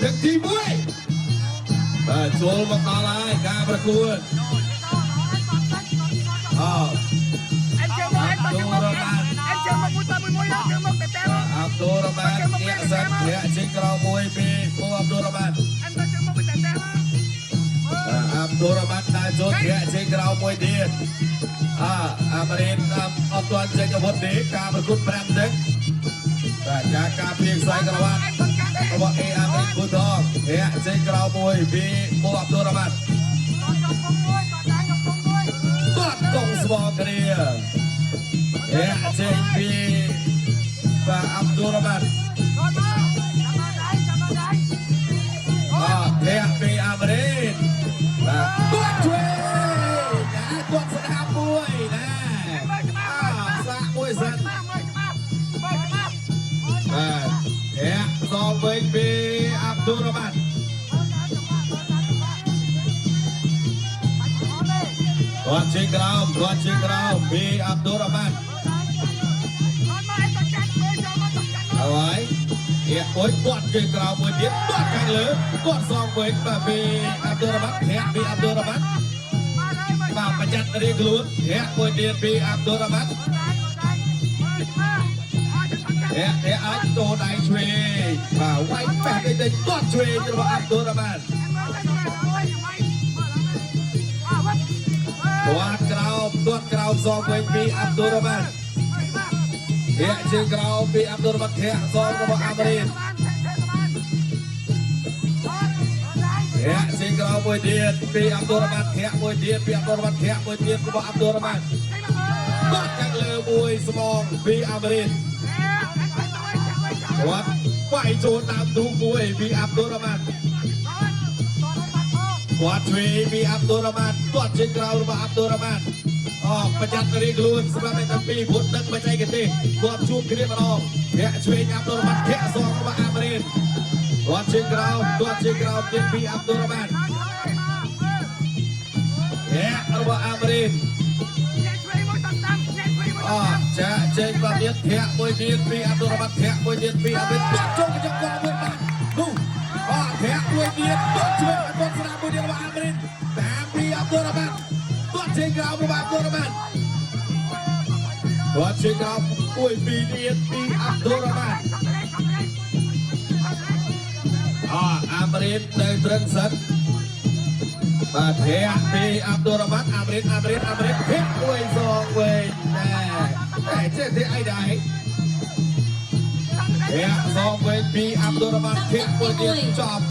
ទឹកទី1បាទចូលមកដល់ហើយការប្រកួតem chơi một em chơi một mũi ta mũi đó chơi một tè tè Abdul Rahman ញាក់សិនញាក់ជិះក្រោមមួយពីពូ Abdul Rahman em ta chơi một tè tè Abdul Rahman ដែលចូលញាក់ជិះក្រោមមួយទៀតអាមេរិកអត់ទាន់ចេញអាវុធទេការប្រកួត5ទឹកបាទការពារខ្សែក្រវ៉ាត់របស់អេអាមេរិកគូថងញាក់ជិះក្រោមមួយពីពូ Abdul Rahman គាត់កងស្បគ្រាចេញពីបាទ Abdul Rahman ធាក់ពីអាមេរិកបាទគាត់ជួយគាត់ស្ដាប់មួយណាសាក់មួយសិនបាទធាក់សងវិញពី Abdul Rahman គាត់ជិះក្រោមពី Abdul Rahman ហើយអួយគាត់ជិះក្រោមមួយទៀតគាត់ខាងលើគាត់សងវិញបាទពី Abdul Rahman ធាក់ពី Abdul Rahman បាទបញ្ចាត់រៀងខ្លួនធាក់មួយទៀតពី Abdul Rahman ធាក់អាចចូលដៃឆ្វេងបាទវាយប៉ះទៅគាត់ឆ្វេងរបស់ Abdul Rahman គាត់ក្រោមសងវិញពី Abdul Rahman ធាក់ជើងក្រោមពី Abdul Rahman ធាក់សងរបស់អាមេរិកធាក់ជើងក្រោមមួយទៀតពី Abdul Rahman ធាក់មួយទៀតពី Abdul Rahman ធាក់មួយទៀតរបស់ Abdul Rahman គាត់ខាងលើមួយស្មងពីអាមេរិកគាត់វាយចូលតាមទូមួយពី Abdul Rahman គាត់ជួយពី Abdul Rahman គាត់ជើងក្រោមរបស់ Abdul Rahman បញ្ចាត់រៀងខ្លួនសម្រាប់អ្នកទាំងពីរពុតដឹកបច្ចេកទេសគាត់ជួបគ្នាម្ដងធាក់ឆ្វេង Abdul Rahman ធាក់សងរបស់អាមេរិកគាត់ជើងក្រោមទៀតពី Abdul Rahman ធាក់របស់អាមេរិកចាចេញមកទៀតធាក់មួយទៀតពី Abdul Rahman ធាក់មួយទៀតពីអាមេរិកគាត់ចូលកញ្ចក់កមួយបាទនោះធាក់មួយទៀតគាត់ជួយគាត់ស្ដាប់មួយទៀតរបស់អាមេរិកតាមពី Abdul Rahman គាត់ជើងក្រោមរបស់ Abdul Rahman គាត់ជើងក្រោមមួយពីទៀតពី Abdul Rahman អាមេរិកនៅត្រឹងសិនបាទធាក់ពី Abdul Rahman អាមេរិកធាក់មួយសងវិញតែចេះទេអីដែរធាក់សងវិញពី Abdul Rahman ធាក់មួយទៀតចប់